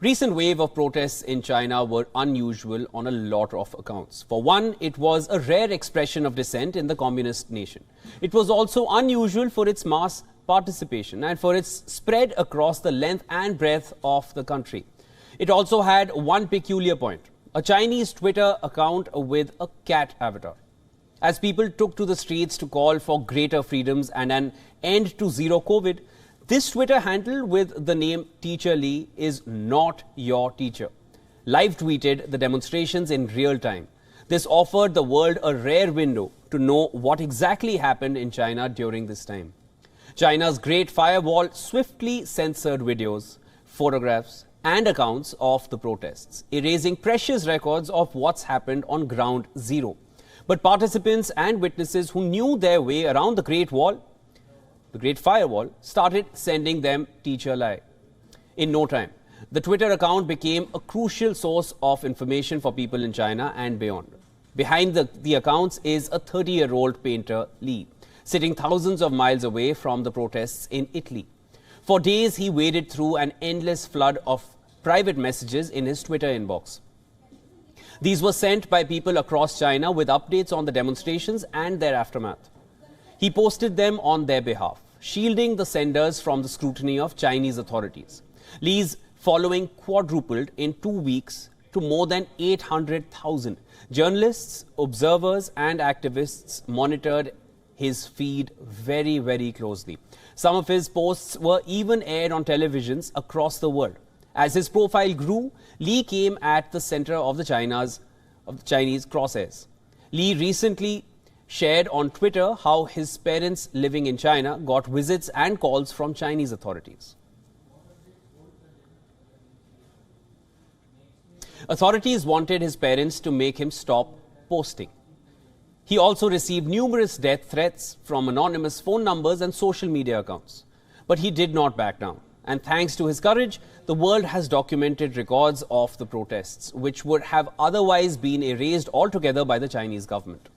Recent wave of protests in China were unusual on a lot of accounts. For one, it was a rare expression of dissent in the communist nation. It was also unusual for its mass participation and for its spread across the length and breadth of the country. It also had one peculiar point: a Chinese Twitter account with a cat avatar. As people took to the streets to call for greater freedoms and an end to zero COVID, this Twitter handle with the name Teacher Lee is not your teacher live tweeted the demonstrations in real time. This offered the world a rare window to know what exactly happened in China during this time. China's Great Firewall swiftly censored videos, photographs and accounts of the protests, erasing precious records of what's happened on ground zero. But participants and witnesses who knew their way around the Great Firewall, started sending them Teacher Lie. In no time, the Twitter account became a crucial source of information for people in China and beyond. Behind the accounts is a 30-year-old painter, Lee, sitting thousands of miles away from the protests in Italy. For days, he waded through an endless flood of private messages in his Twitter inbox. These were sent by people across China with updates on the demonstrations and their aftermath. He posted them on their behalf, shielding the senders from the scrutiny of Chinese authorities. Lee's following quadrupled in 2 weeks to more than 800,000. Journalists, observers and activists monitored his feed very, very closely. Some of his posts were even aired on televisions across the world. As his profile grew, Lee came at the center of the Chinese crosshairs. Lee recently shared on Twitter how his parents living in China got visits and calls from Chinese authorities. Authorities wanted his parents to make him stop posting. He also received numerous death threats from anonymous phone numbers and social media accounts. But he did not back down. And thanks to his courage, the world has documented records of the protests, which would have otherwise been erased altogether by the Chinese government.